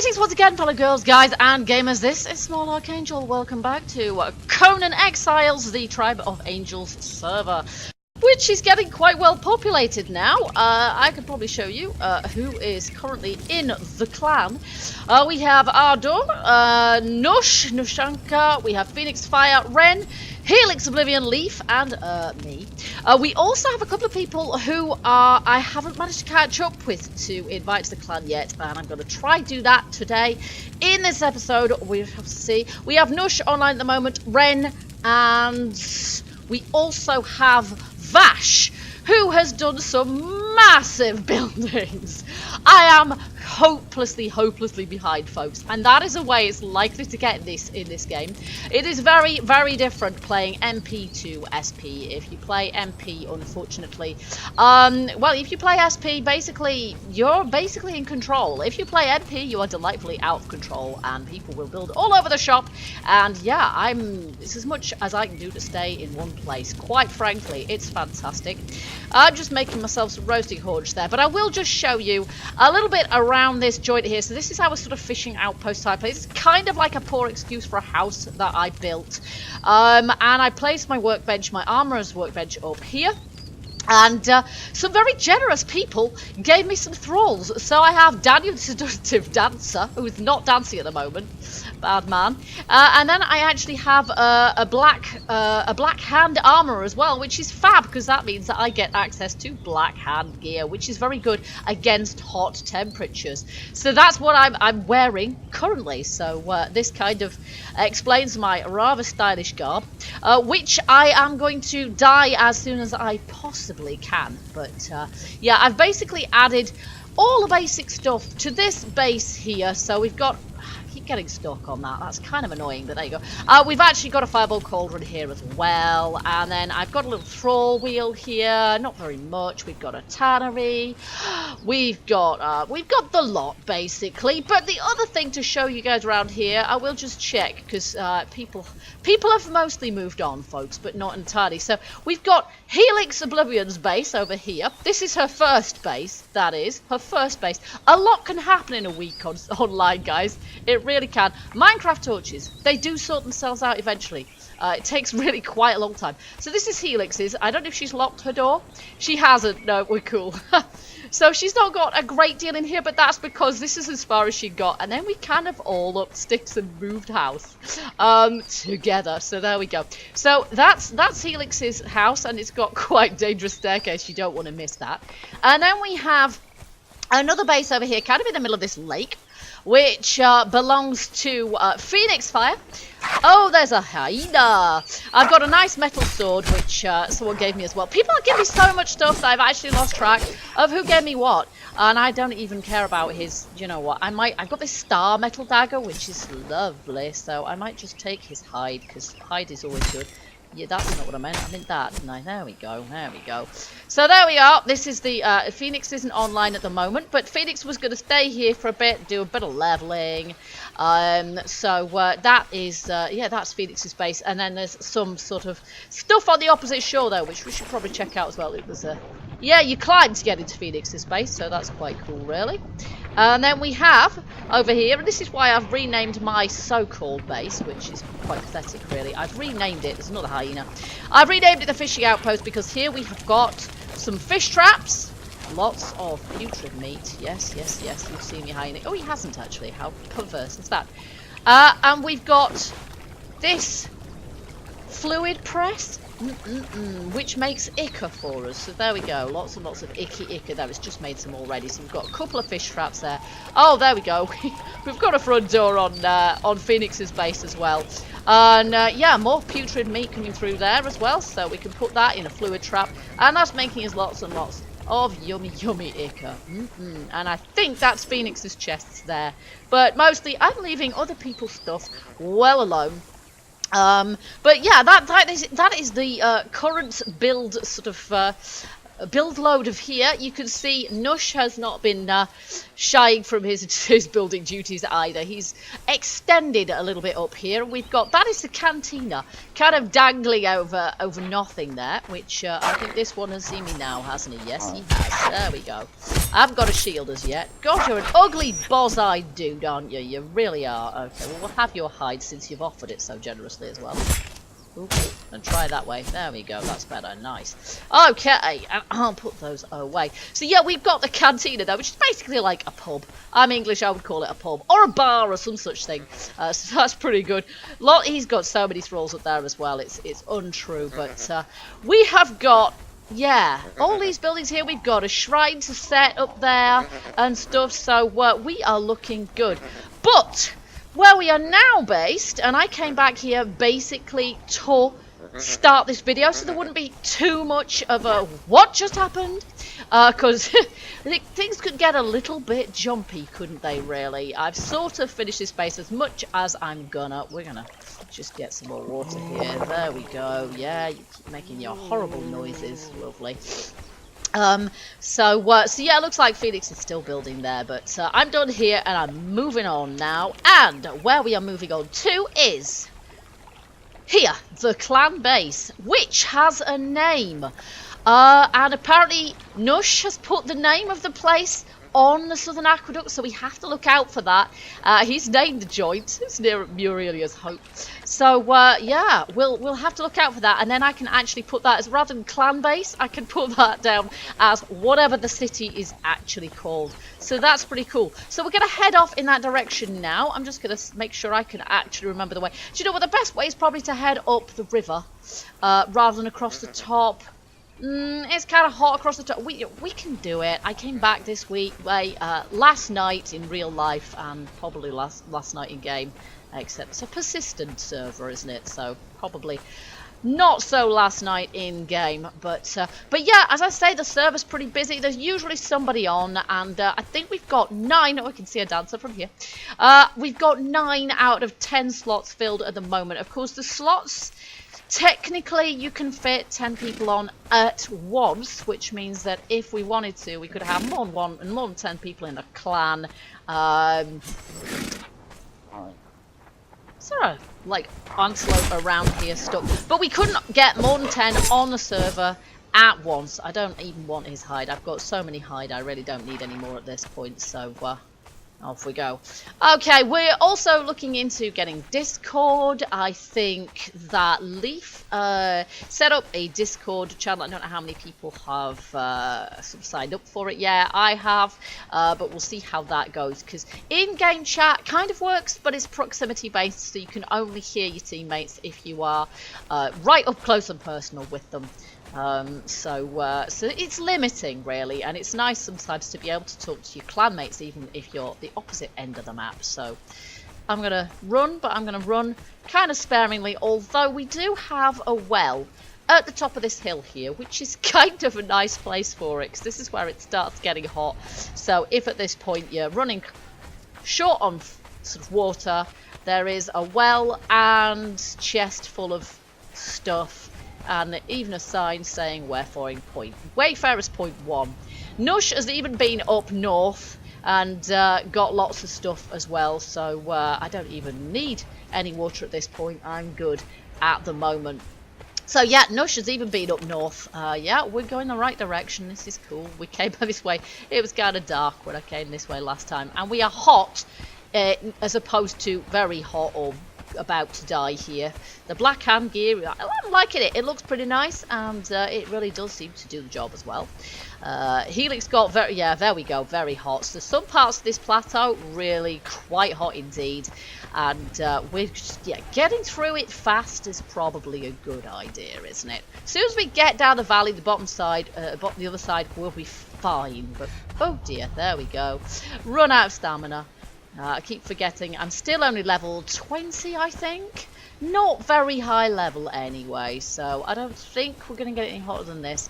Greetings once again, fellow girls, guys, and gamers. This is Small Archangel. Welcome back to Conan Exiles, the Tribe of Angels server, which is getting quite well populated now. I could probably show you who is currently in the clan. We have Ardor, Nushanka, we have Phoenix Fire, Ren, Helix Oblivion, Leaf, and me. We also have a couple of people who I haven't managed to catch up with to invite to the clan yet, and I'm going to try do that today. In this episode, we have to see. We have Nush online at the moment, Ren, and we also have Vash, who has done some massive buildings. I am hopelessly behind, folks, and that is a way it's likely to get this in this game. It is very, very different playing MP to SP. If you play MP, unfortunately, well, if you play SP, basically you're basically in control. If you play MP, you are delightfully out of control, and people will build all over the shop. And yeah, it's as much as I can do to stay in one place. Quite frankly, it's fantastic. I'm just making myself some roasting haunch there, but I will just show you a little bit around this joint here. So this is our sort of fishing outpost type place. It's kind of like a poor excuse for a house that I built. And I placed my workbench, my armorer's workbench up here. And some very generous people gave me some thralls. So I have Daniel, the seductive dancer, who is not dancing at the moment, bad man. And then I actually have a black hand armor as well, which is fab because that means that I get access to black hand gear, which is very good against hot temperatures. So that's what I'm wearing currently. So this kind of explains my rather stylish garb, which I am going to dye as soon as I possibly can. But yeah, I've basically added all the basic stuff to this base here. So we've got, I keep getting stuck on that, that's kind of annoying, but there you go. We've actually got a fireball cauldron here as well, and then I've got a little thrall wheel here, not very much. We've got a tannery, we've got the lot basically. But the other thing to show you guys around here, I will just check because people have mostly moved on, folks, but not entirely. So we've got Helix Oblivion's base over here. This is her first base, that is her first base. A lot can happen in a week online, guys. It really can. Minecraft torches, they do sort themselves out eventually. It takes really quite a long time. So this is Helix's. I don't know if she's locked her door. She hasn't. No, we're cool. So she's not got a great deal in here, but that's because this is as far as she got. And then we kind of all up sticks and moved house together. So there we go. So that's Helix's house, and it's got quite dangerous staircase. You don't want to miss that. And then we have another base over here, kind of in the middle of this lake, which belongs to Phoenix Fire. Oh, there's a hyena. I've got a nice metal sword, which someone gave me as well. People give me so much stuff that I've actually lost track of who gave me what. And I don't even care about his, you know what, I've got this star metal dagger, which is lovely. So I might just take his hide, because hide is always good. Yeah, that's not what I meant. I meant that. No, there we go. There we go. So there we are. This is the Phoenix isn't online at the moment, but Phoenix was going to stay here for a bit, do a bit of leveling. So that is yeah, that's Phoenix's base. And then there's some sort of stuff on the opposite shore though, which we should probably check out as well. It was yeah, you climb to get into Phoenix's base, so that's quite cool, really. And then we have over here, and this is why I've renamed my so-called base, which is quite pathetic, really. I've renamed it. There's another hyena. I've renamed it the fishing outpost because here we have got some fish traps, lots of putrid meat. Yes, yes, yes. You've seen your hyena. Oh, he hasn't actually. How perverse is that? And we've got this fluid press. Which makes ichor for us. So there we go. Lots and lots of ichor there. It's just made some already. So we've got a couple of fish traps there. Oh, there we go. We've got a front door on Phoenix's base as well. And yeah, more putrid meat coming through there as well. So we can put that in a fluid trap. And that's making us lots and lots of yummy ichor. And I think that's Phoenix's chests there. But mostly I'm leaving other people's stuff well alone. But yeah, that is the current build sort of build load of here. You can see Nush has not been shying from his building duties either. He's extended a little bit up here. We've got, that is the cantina, kind of dangling over nothing there, which I think this one has seen me now, hasn't he? Yes, he has. There we go. I haven't got a shield as yet. God, you're an ugly boz-eyed dude, aren't you? You really are. Okay, well, we'll have your hide since you've offered it so generously as well. Ooh, and try that way. There we go. That's better. Nice. Okay, and I'll put those away. So yeah, we've got the cantina there, which is basically like a pub. I'm English. I would call it a pub or a bar or some such thing. So that's pretty good. He's got so many thralls up there as well. It's untrue, but we have got. Yeah, all these buildings here, we've got a shrine to set up there and stuff, so we are looking good. But where we are now based, and I came back here basically to start this video, so there wouldn't be too much of a what just happened, because things could get a little bit jumpy, couldn't they, really? I've sort of finished this base as much as I'm gonna. We're gonna just get some more water here. There we go. Yeah, you keep making your horrible noises. Lovely. So yeah, it looks like Phoenix is still building there, but I'm done here and I'm moving on now. And where we are moving on to is here, the clan base, which has a name. And apparently Nush has put the name of the place on the Southern Aqueduct, so we have to look out for that. He's named the joint. It's near Murelia's Hope. So yeah, we'll have to look out for that, and then I can actually put that as, rather than clan base, I can put that down as whatever the city is actually called. So that's pretty cool. So we're gonna head off in that direction now. I'm just gonna make sure I can actually remember the way. Do you know what the best way is? Probably to head up the river rather than across the top. It's kind of hot across the top. We can do it. I came back this week, last night in real life, and probably last night in game, except it's a persistent server, isn't it? So probably not so last night in game. But yeah, as I say, the server's pretty busy. There's usually somebody on, and I think we've got 9. Oh, I can see a dancer from here. We've got 9 out of 10 slots filled at the moment. Of course, the slots, technically, you can fit 10 people on at once, which means that if we wanted to, we could have more than 10 people in a clan. Is there a, like, antelope around here stuck? But we couldn't get more than 10 on the server at once. I don't even want his hide. I've got so many hide, I really don't need any more at this point, so off we go. Okay, we're also looking into getting Discord. I think that Leaf set up a Discord channel. I don't know how many people have sort of signed up for it. Yeah, I have, but we'll see how that goes, because in-game chat kind of works, but it's proximity based, so you can only hear your teammates if you are right up close and personal with them. So it's limiting, really, and it's nice sometimes to be able to talk to your clanmates even if you're the opposite end of the map. So I'm gonna run, but I'm gonna run kind of sparingly, although we do have a well at the top of this hill here, which is kind of a nice place for it, because this is where it starts getting hot. So if at this point you're running short on sort of water, there is a well and chest full of stuff, and even a sign saying Wayfarer's Point 1. Nush has even been up north and got lots of stuff as well, so I don't even need any water at this point. I'm good at the moment. So yeah, Nush has even been up north. Yeah, we're going the right direction. This is cool. We came this way. It was kind of dark when I came this way last time, and we are hot as opposed to very hot or about to die here. The black hand gear, I'm liking it. It looks pretty nice, and it really does seem to do the job as well. Helix got there we go, very hot. So some parts of this plateau really quite hot indeed, and we're just, getting through it fast is probably a good idea, isn't it? As soon as we get down the valley, the bottom side, the other side will be fine. But oh dear, there we go. Run out of stamina. I keep forgetting I'm still only level 20, I think. Not very high level anyway, so I don't think we're going to get any hotter than this.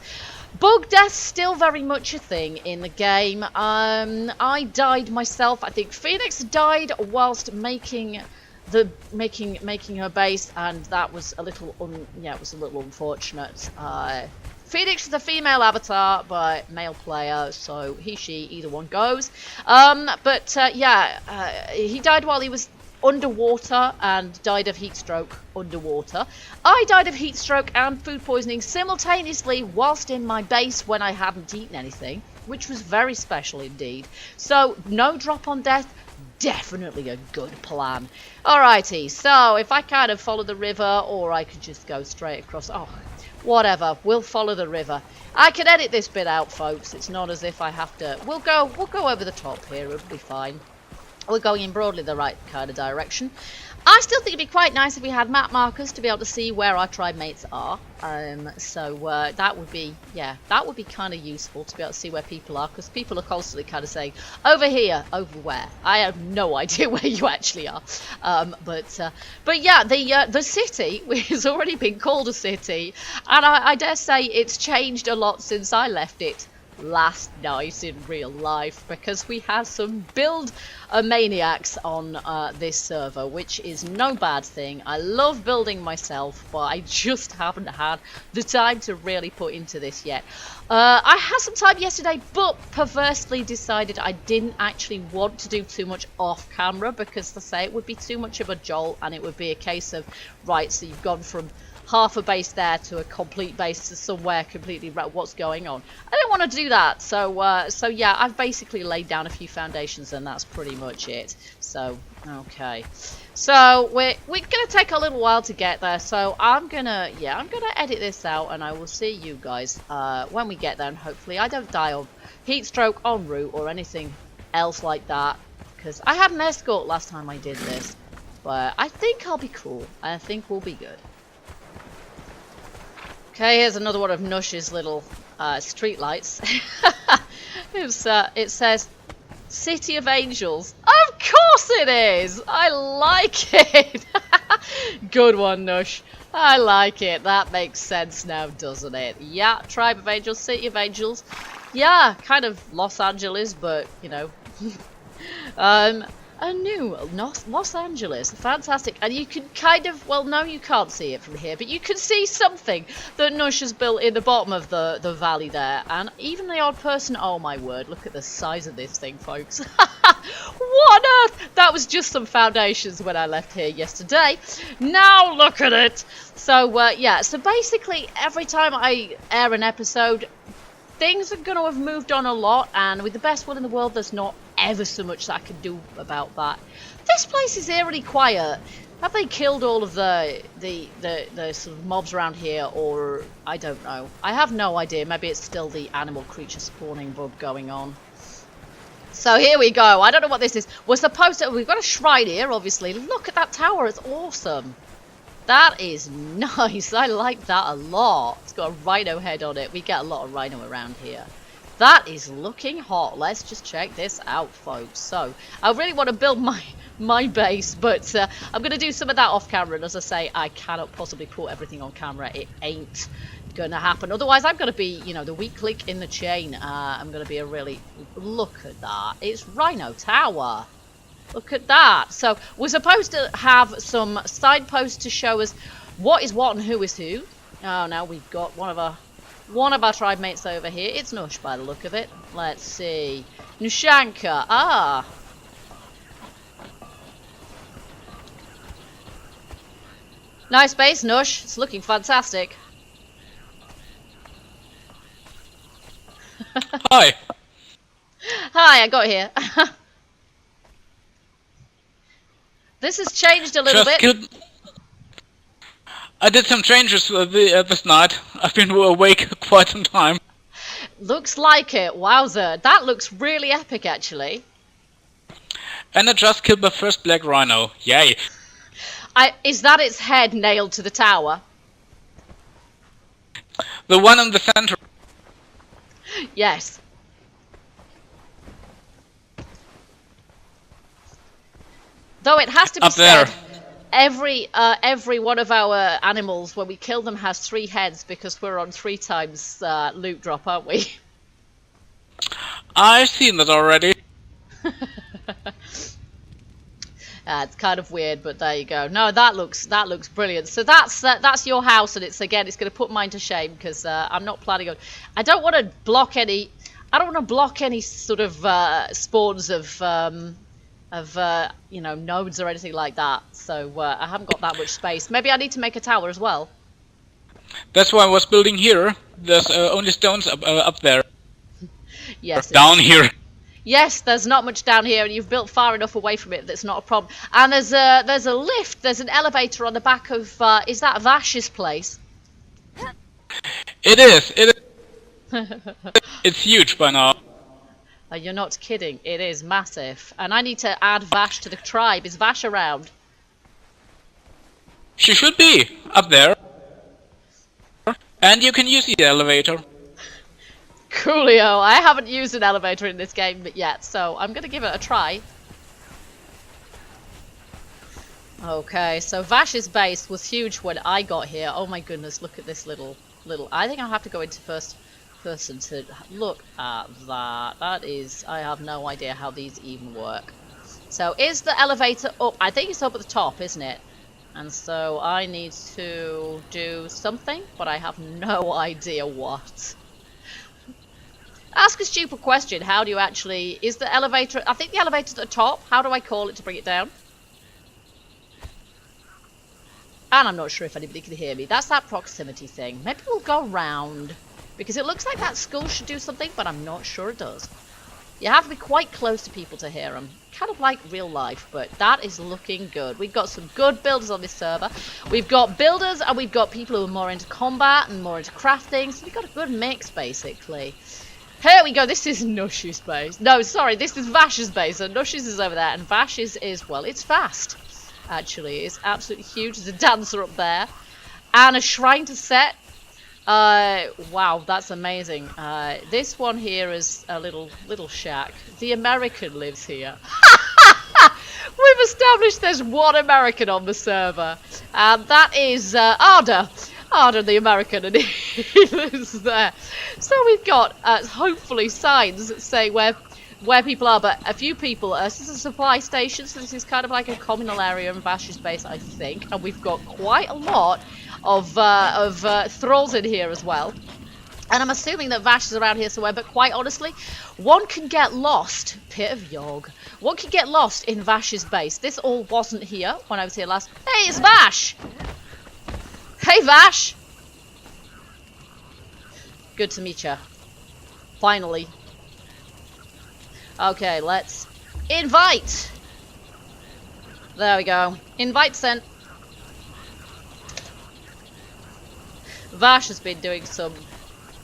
Bug death still very much a thing in the game. I died myself. I think Phoenix died whilst making her base, and that was a little unfortunate. Phoenix is a female avatar, but male player, so he, she, either one goes. He died while he was underwater and died of heat stroke underwater. I died of heat stroke and food poisoning simultaneously whilst in my base when I hadn't eaten anything, which was very special indeed. So, no drop on death, definitely a good plan. Alrighty, so if I kind of follow the river, or I could just go straight across. Oh, whatever, we'll follow the river. I can edit this bit out, folks. It's not as if I have to. We'll go over the top here. It'll be fine. We're going in broadly the right kind of direction. I still think it'd be quite nice if we had map markers to be able to see where our tribe mates are. That would be, yeah, that would be kind of useful to be able to see where people are, because people are constantly kind of saying, over here, over where? I have no idea where you actually are. But yeah, the city, which has already been called a city, and I dare say it's changed a lot since I left it last night in real life, because we had some build maniacs on this server, which is no bad thing. I love building myself, but I just haven't had the time to really put into this yet. I had some time yesterday, but perversely decided I didn't actually want to do too much off camera, because I say it would be too much of a jolt, and it would be a case of, right, so you've gone from half a base there to a complete base to somewhere completely what's going on. I don't want to do that, so yeah, I've basically laid down a few foundations, and that's pretty much it. So okay, so we're gonna take a little while to get there, so I'm gonna edit this out, and I will see you guys when we get there, and hopefully I don't die of heat stroke en route or anything else like that, because I had an escort last time I did this. But I think I'll be cool. I think we'll be good. Okay, here's another one of Nush's little street lights. It says City of Angels. Of course it is! I like it! Good one, Nush. I like it. That makes sense now, doesn't it? Yeah, Tribe of Angels, City of Angels. Yeah, kind of Los Angeles, but, you know. A new Los Angeles. Fantastic. And you can kind of, well, no, you can't see it from here, but you can see something that Nush has built in the bottom of the valley there. And even the odd person, oh my word, look at the size of this thing, folks. What on earth? That was just some foundations when I left here yesterday. Now look at it. So, yeah, so basically every time I air an episode, things are going to have moved on a lot, and with the best will in the world, there's not ever so much that I can do about that. This place is eerily quiet. Have they killed all of the sort of mobs around here, or I don't know. I have no idea. Maybe it's still the animal creature spawning bug going on. So here we go. I don't know what this is. We're supposed to... We've got a shrine here, obviously. Look at that tower. It's awesome. That is nice. I like that a lot. It's got a rhino head on it. We get a lot of rhino around here. That is looking hot. Let's just check this out, folks. So, I really want to build my base, but I'm going to do some of that off camera. And as I say, I cannot possibly put everything on camera. It ain't going to happen. Otherwise, I'm going to be, you know, the weak link in the chain. I'm going to be a really... Look at that. It's Rhino Tower. Look at that. So, we're supposed to have some signposts to show us what is what and who is who. Oh, now we've got one of our tribe mates over here. It's Nush by the look of it. Let's see. Nushanka. Ah. Nice base, Nush. It's looking fantastic. Hi. Hi, I got here. This has changed a little bit. I did some changes this night. I've been awake quite some time. Looks like it. Wowzer. That looks really epic, actually. And I just killed my first black rhino. Yay. Is that its head nailed to the tower? The one in the center. Yes. Though it has to be said, every one of our animals, when we kill them, has 3 heads because we're on 3 times loot drop, aren't we? I've seen that already. It's kind of weird, but there you go. No, that looks brilliant. So that's your house, and it's going to put mine to shame because I'm not planning on. I don't want to block any. I don't want to block any sort of spawns of you know, nodes or anything like that. So I haven't got that much space. Maybe I need to make a tower as well. That's why I was building here. There's only stones up there. Yes. Down here. Yes, there's not much down here, and you've built far enough away from it that's not a problem. And there's a lift, there's an elevator on the back of, is that Vash's place? It is. It's huge by now. You're not kidding, it is massive. And I need to add Vash to the tribe. Is Vash around? She should be up there. And you can use the elevator. Coolio. I haven't used an elevator in this game yet, so I'm going to give it a try. Okay, so Vash's base was huge when I got here. Oh my goodness, look at this little... I think I'll have to go into first person to look at that. That is... I have no idea how these even work. So is the elevator up? I think it's up at the top, isn't it? And so I need to do something, but I have no idea what. Ask a stupid question. How do you actually... Is the elevator... I think the elevator's at the top. How do I call it to bring it down? And I'm not sure if anybody can hear me. That's that proximity thing. Maybe we'll go round. Because it looks like that skull should do something, but I'm not sure it does. You have to be quite close to people to hear them. Kind of like real life, but that is looking good. We've got some good builders on this server. We've got builders, and we've got people who are more into combat and more into crafting. So we've got a good mix, basically. Here we go, this is Nush's base. No, sorry, this is Vash's base. So Nush's is over there, and Vash's is, well, it's vast. Actually, it's absolutely huge. There's a dancer up there. And a shrine to set. Wow, that's amazing. This one here is a little shack. The American lives here. We've established there's one American on the server. And that is Arda. Arda the American, and he lives there. So we've got hopefully signs saying where people are, but a few people. This is a supply station, so this is kind of like a communal area in Vash's base, I think. And we've got quite a lot of thralls in here as well. And I'm assuming that Vash is around here somewhere, but quite honestly, one can get lost. Pit of Yog. One can get lost in Vash's base. This all wasn't here when I was here last. Hey, it's Vash! Hey, Vash! Good to meet you. Finally. Okay, let's invite. There we go. Invite sent. Vash has been doing some,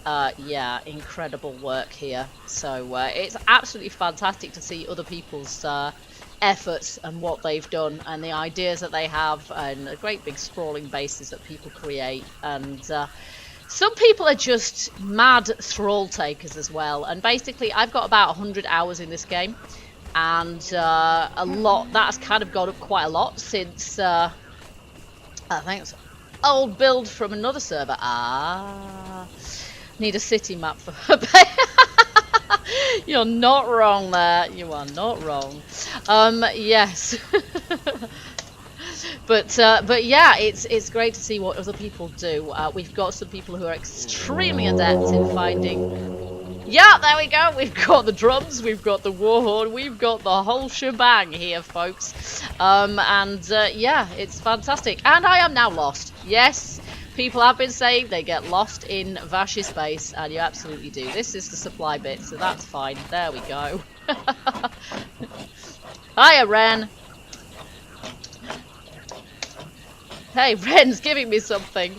yeah, incredible work here. So it's absolutely fantastic to see other people's efforts and what they've done and the ideas that they have and the great big sprawling bases that people create. And some people are just mad thrall takers as well. And basically, I've got about 100 hours in this game, and a lot that has kind of gone up quite a lot since I think it's old build from another server. Need a city map for her. You're not wrong there. You are not wrong. Yes. But yeah, it's great to see what other people do. We've got some people who are extremely adept in finding. Yeah, there we go. We've got the drums, we've got the war horn, we've got the whole shebang here, folks. Yeah, it's fantastic. And I am now lost. Yes, people have been saying they get lost in Vash's base, and you absolutely do. This is the supply bit, so that's fine. There we go. Hiya, Ren. Hey, Ren's giving me something.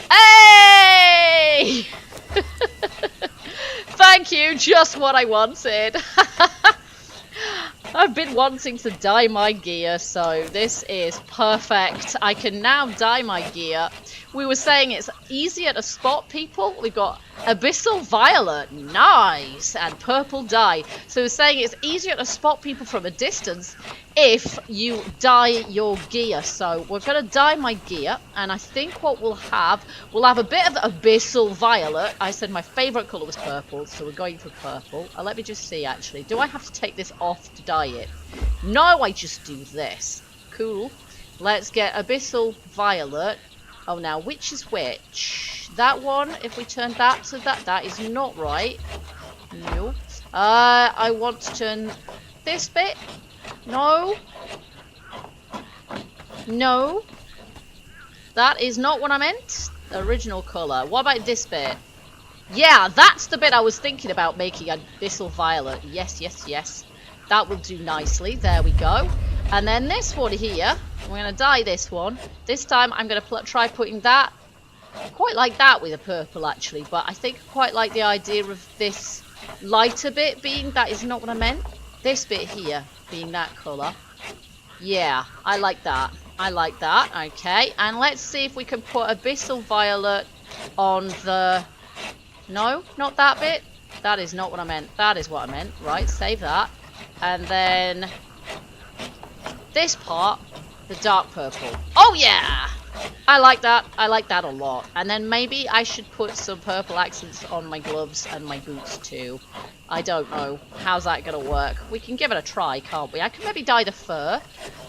Hey! Thank you, just what I wanted. I've been wanting to dye my gear, so this is perfect. I can now dye my gear. We were saying it's easier to spot people. We've got Abyssal Violet, nice, and Purple Dye. So we're saying it's easier to spot people from a distance if you dye your gear. So we're going to dye my gear, and I think what we'll have a bit of Abyssal Violet. I said my favourite colour was purple, so we're going for purple. Let me just see, actually. Do I have to take this off to dye it? No, I just do this. Cool. Let's get Abyssal Violet. Oh, now, which is which? That one, if we turn that to that, that is not right. No. I want to turn this bit. No. No. That is not what I meant. Original colour. What about this bit? Yeah, that's the bit I was thinking about making Abyssal Violet. Yes, yes, yes. That will do nicely. There we go. And then this one here, we're going to dye this one. This time I'm going to try putting that. Quite like that with a purple actually, but I think I quite like the idea of this lighter bit being, that is not what I meant. This bit here being that colour. Yeah, I like that. I like that. Okay, and let's see if we can put Abyssal Violet on the... No, not that bit. That is not what I meant. That is what I meant. Right, save that. And then this part, the dark purple. Oh yeah! I like that. I like that a lot. And then maybe I should put some purple accents on my gloves and my boots too. I don't know. How's that going to work? We can give it a try, can't we? I could maybe dye the fur.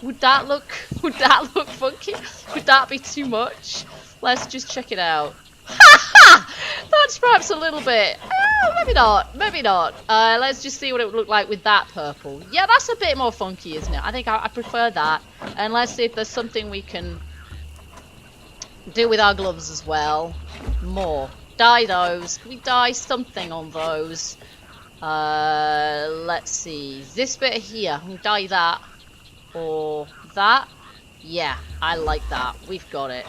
Would that look funky? Would that be too much? Let's just check it out. That's perhaps a little bit. Maybe not. Maybe not. Let's just see what it would look like with that purple. Yeah, that's a bit more funky, isn't it? I think I prefer that. And let's see if there's something we can do with our gloves as well. More. Dye those. Can we dye something on those? Let's see. This bit here. Can we dye that? Or that? Yeah, I like that. We've got it.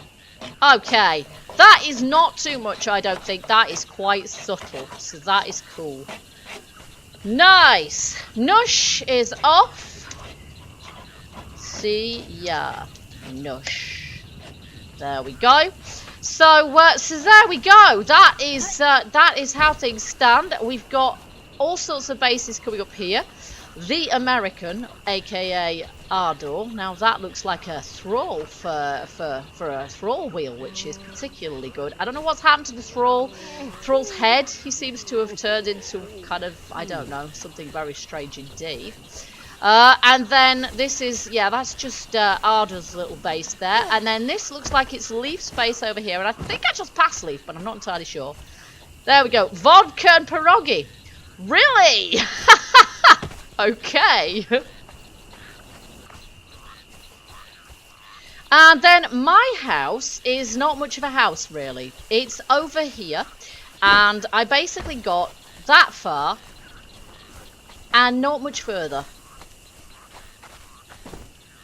Okay, that is not too much, I don't think. That is quite subtle, so that is cool. Nice! Nush is off. See ya. Nush. There we go. So there we go. That is how things stand. We've got all sorts of bases coming up here. The American, aka Ardor. Now that looks like a thrall for a thrall wheel, which is particularly good. I don't know what's happened to the thrall's head. He seems to have turned into kind of, I don't know, something very strange indeed. And then this is, yeah, that's just Ardor's little base there. And then this looks like it's Leaf's base over here. And I think I just passed Leaf, but I'm not entirely sure. There we go. Vodka and pierogi. Really? Okay. And then my house is not much of a house, really. It's over here. And I basically got that far and not much further.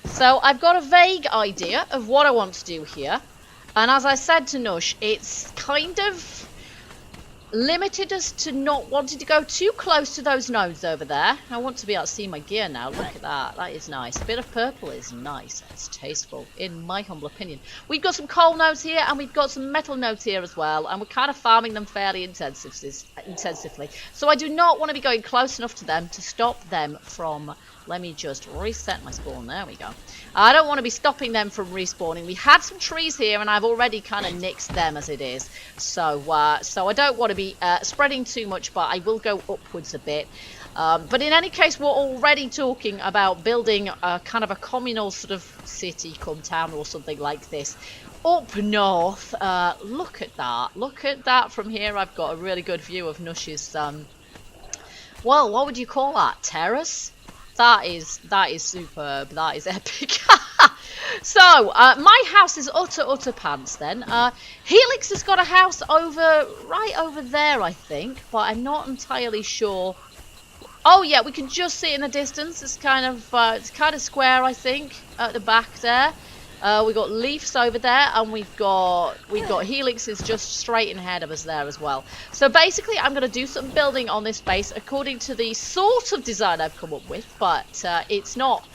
So I've got a vague idea of what I want to do here. And as I said to Nush, it's kind of limited us to not wanting to go too close to those nodes over there. I want to be able to see my gear now. Look at that. That is nice. A bit of purple is nice. It's tasteful, in my humble opinion. We've got some coal nodes here, and we've got some metal nodes here as well, and we're kind of farming them fairly intensively. So I do not want to be going close enough to them to stop them from... Let me just reset my spawn. There we go. I don't want to be stopping them from respawning. We had some trees here, and I've already kind of nixed them as it is. So I don't want to be spreading too much, but I will go upwards a bit. But in any case, we're already talking about building a kind of a communal sort of city, come town, or something like this. Up north, look at that. Look at that from here. I've got a really good view of Nush's, well, what would you call that? Terrace? That is superb. That is epic. So, my house is utter pants then. Helix has got a house right over there, I think. But I'm not entirely sure. Oh, yeah, we can just see it in the distance. It's kind of square, I think, at the back there. We've got Leafs over there, and we've got Helix is just straight ahead of us there as well. So basically, I'm going to do some building on this base according to the sort of design I've come up with, but it's not.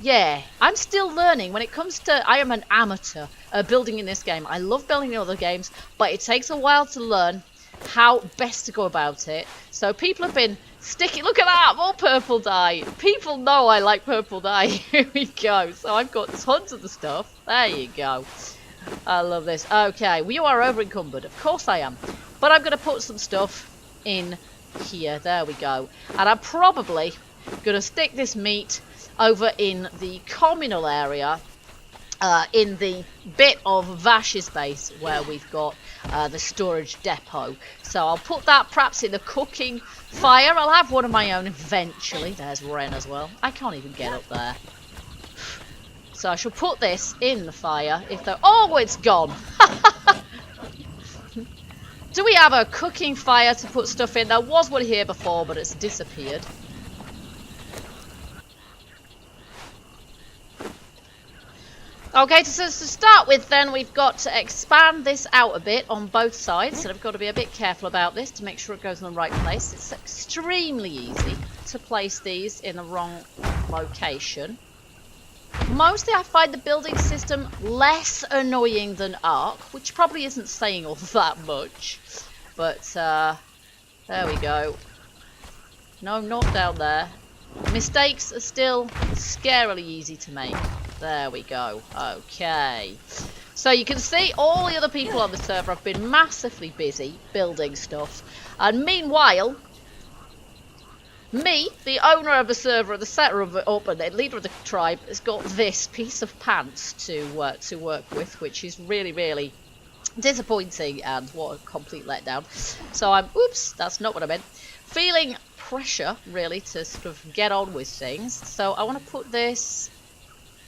Yeah, I'm still learning when it comes to. I am an amateur building in this game. I love building in other games, but it takes a while to learn how best to go about it. So people have been sticking. Look at that, more purple dye. People know I like purple dye. Here we go. So I've got tons of the stuff. There you go. I love this. Okay, you are over encumbered. Of course I am. But I'm going to put some stuff in here. There we go. And I'm probably going to stick this meat over in the communal area, in the bit of Vash's base where we've got the storage depot. So I'll put that perhaps in the cooking fire. I'll have one of my own eventually. There's Ren as well. I can't even get up there. So I shall put this in the fire if they're... Oh, it's gone! Do we have a cooking fire to put stuff in? There was one here before, but it's disappeared. Okay, so to start with then, we've got to expand this out a bit on both sides. So I've got to be a bit careful about this to make sure it goes in the right place. It's extremely easy to place these in the wrong location. Mostly I find the building system less annoying than Ark, which probably isn't saying all that much. But, there we go. No, not down there. Mistakes are still scarily easy to make. There we go. Okay. So you can see all the other people on the server have been massively busy building stuff. And meanwhile, me, the owner of the server, the setter of it up, and the leader of the tribe, has got this piece of pants to work with, which is really, really disappointing, and what a complete letdown. So I'm, oops, that's not what I meant. Feeling pressure, really, to sort of get on with things. So I want to put this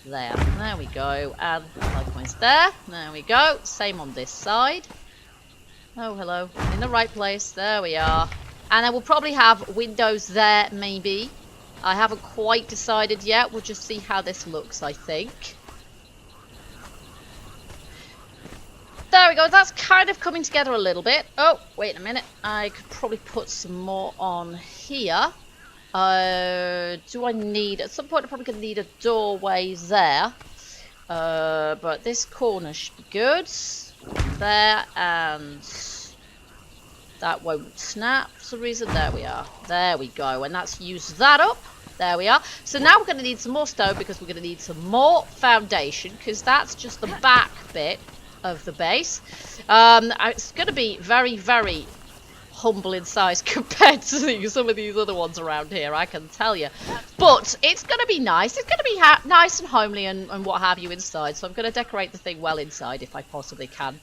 there. There we go. And likewise there. There we go. Same on this side. Oh, hello. In the right place. There we are. And I will probably have windows there, maybe. I haven't quite decided yet. We'll just see how this looks, I think. There we go. That's kind of coming together a little bit. Oh, wait a minute. I could probably put some more on here. Do I need... At some point, I'm probably going to need a doorway there. But this corner should be good. There, and... that won't snap for some reason. There we are. There we go. And that's used that up. There we are. So now we're going to need some more stone because we're going to need some more foundation, because that's just the back bit of the base. It's going to be very, very humble in size compared to some of these other ones around here, I can tell you. But it's going to be nice. It's going to be nice and homely and what have you inside. So I'm going to decorate the thing well inside if I possibly can.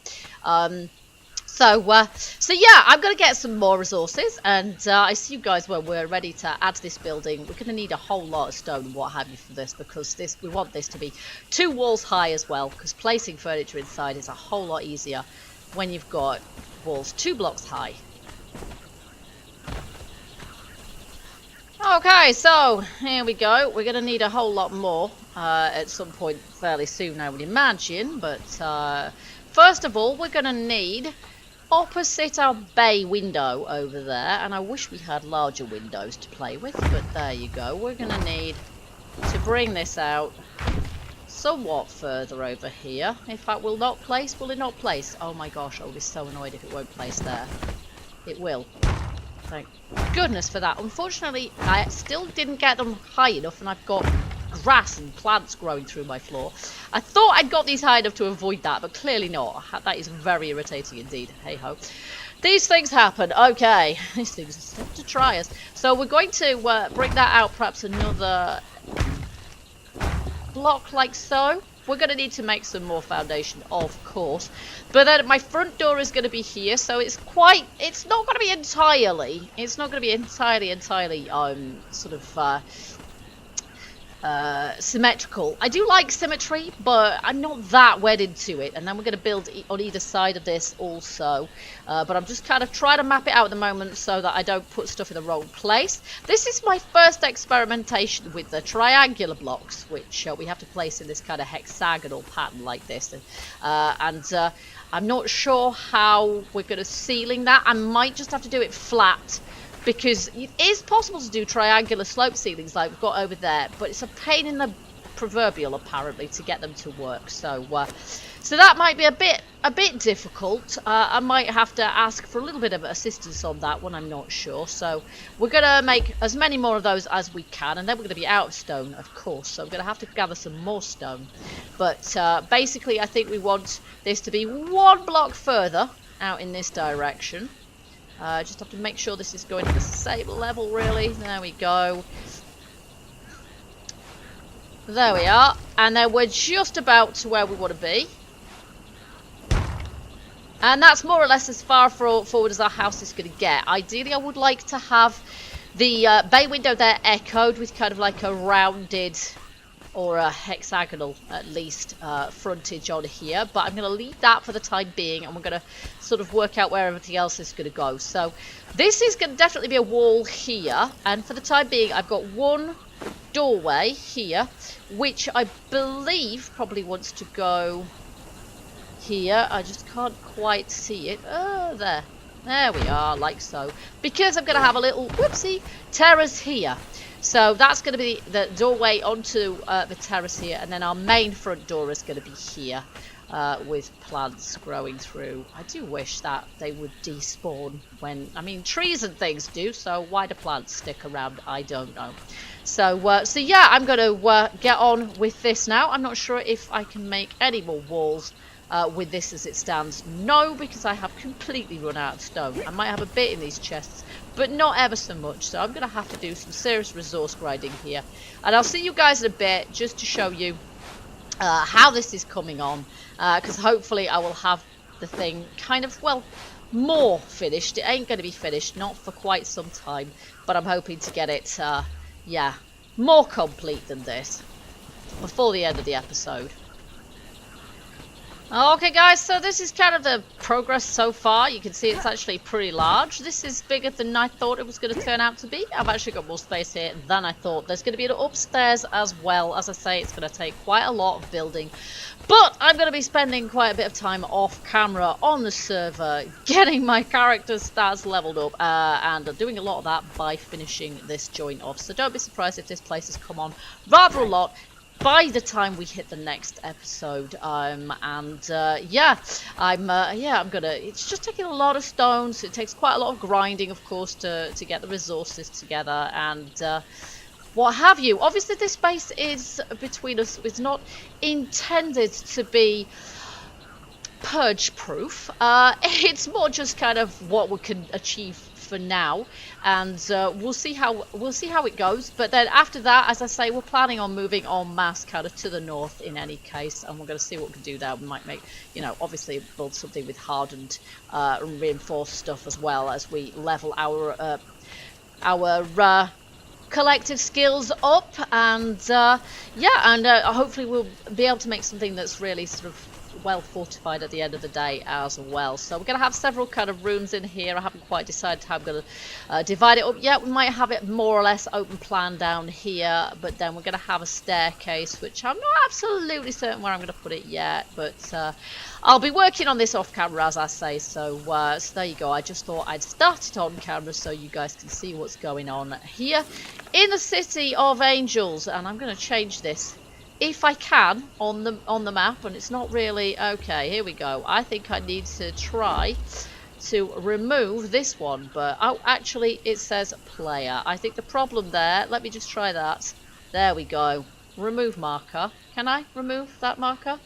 So yeah, I'm going to get some more resources, and I see you guys when we're ready to add to this building. We're going to need a whole lot of stone and what have you for this, because we want this to be 2 walls high as well, because placing furniture inside is a whole lot easier when you've got walls 2 blocks high. Okay, so here we go. We're going to need a whole lot more at some point fairly soon, I would imagine, but first of all, we're going to need... opposite our bay window over there, and I wish we had larger windows to play with, but there you go. We're going to need to bring this out somewhat further over here. In fact, will not place? Will it not place? Oh my gosh, I'll be so annoyed if it won't place there. It will. Thank goodness for that. Unfortunately, I still didn't get them high enough, and I've got grass and plants growing through my floor. I thought I'd got these high enough to avoid that, but clearly not. That is very irritating indeed. Hey ho. These things happen. Okay. These things are set to try us. So we're going to bring that out perhaps another block like so. We're going to need to make some more foundation, of course. But then my front door is going to be here, so it's not going to be entirely, sort of, symmetrical. I do like symmetry, but I'm not that wedded to it. And then we're going to build on either side of this also. But I'm just kind of trying to map it out at the moment so that I don't put stuff in the wrong place. This is my first experimentation with the triangular blocks, which we have to place in this kind of hexagonal pattern like this. And I'm not sure how we're going to ceiling that. I might just have to do it flat, because it is possible to do triangular slope ceilings like we've got over there, but it's a pain in the proverbial apparently to get them to work. So that might be a bit difficult. I might have to ask for a little bit of assistance on that one. I'm not sure. So we're gonna make as many more of those as we can, and then we're gonna be out of stone, of course. So I'm gonna have to gather some more stone. But basically, I think we want this to be 1 block further out in this direction. Just have to make sure this is going to the same level, really. There we go. There we are. And then we're just about to where we want to be. And that's more or less as far forward as our house is going to get. Ideally, I would like to have the bay window there echoed with kind of like a rounded or a hexagonal, at least, frontage on here. But I'm going to leave that for the time being, and we're going to sort of work out where everything else is going to go. So this is going to definitely be a wall here. And for the time being, I've got one doorway here, which I believe probably wants to go here. I just can't quite see it. Oh, there we are, like so, because I'm going to have a little whoopsie terrace here. So that's going to be the doorway onto the terrace here, and then our main front door is going to be here with plants growing through. I do wish that they would despawn when, I mean, trees and things do, so why do plants stick around? I don't know. So so yeah, I'm going to get on with this now. I'm not sure if I can make any more walls with this as it stands. No, because I have completely run out of stone. I might have a bit in these chests, but not ever so much. So I'm going to have to do some serious resource grinding here. And I'll see you guys in a bit just to show you how this is coming on. Because hopefully I will have the thing kind of, well, more finished. It ain't going to be finished, not for quite some time. But I'm hoping to get it, yeah, more complete than this before the end of the episode. Okay guys, so this is kind of the progress so far. You can see it's actually pretty large. This is bigger than I thought it was going to turn out to be. I've actually got more space here than I thought. There's going to be an upstairs as well. As I say, it's going to take quite a lot of building. But I'm going to be spending quite a bit of time off camera on the server, getting my character stats leveled up, and doing a lot of that by finishing this joint off. So don't be surprised if this place has come on rather a lot by the time we hit the next episode. Yeah, I'm gonna, it's just taking a lot of stones. It takes quite a lot of grinding, of course, to get the resources together and what have you. Obviously this space is between us. It's not intended to be purge proof. It's more just kind of what we can achieve for now, and we'll see how it goes. But then after that, as I say, we're planning on moving en masse kind of to the north in any case, and we're going to see what we can do there. We might make, you know, obviously build something with hardened and reinforced stuff as well as we level our collective skills up, and hopefully we'll be able to make something that's really sort of well fortified at the end of the day as well. So we're going to have several kind of rooms in here. I haven't quite decided how I'm going to divide it up yet. We might have it more or less open plan down here, but then we're going to have a staircase, which I'm not absolutely certain where I'm going to put it yet, but I'll be working on this off camera, as I say. So there you go. I just thought I'd start it on camera so you guys can see what's going on here in the City of Angels. And I'm going to change this if I can on the map, and it's not really okay. Here we go. I think I need to try to remove this one, but oh, actually it says player. I think the problem there, let me just try that. There we go. Remove marker. Can I remove that marker?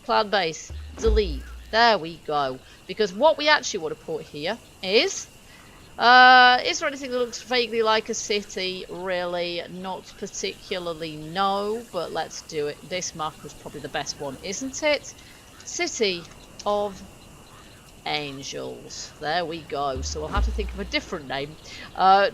Clan base, delete. There we go. Because what we actually want to put here is there anything that looks vaguely like a city? Really, not particularly, no, but let's do it. This marker is probably the best one, isn't it? City of Angels. There we go. So we'll have to think of a different name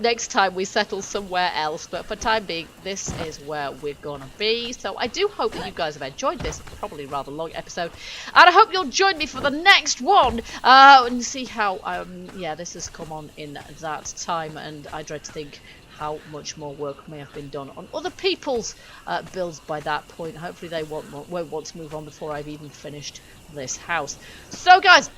next time we settle somewhere else, but for time being, this is where we're gonna be. So I do hope that you guys have enjoyed this probably rather long episode, and I hope you'll join me for the next one and see how yeah, this has come on in that time. And I dread to think how much more work may have been done on other people's builds by that point. Hopefully they won't want to move on before I've even finished this house. So guys,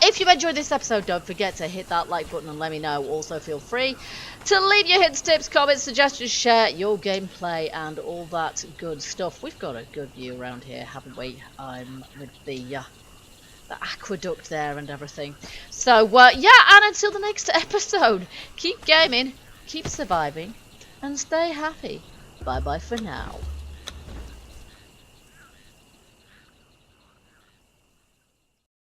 if you've enjoyed this episode, don't forget to hit that like button and let me know. Also, feel free to leave your hints, tips, comments, suggestions, share your gameplay, and all that good stuff. We've got a good view around here, haven't we? With the aqueduct there and everything. So, yeah, and until the next episode, keep gaming, keep surviving, and stay happy. Bye-bye for now.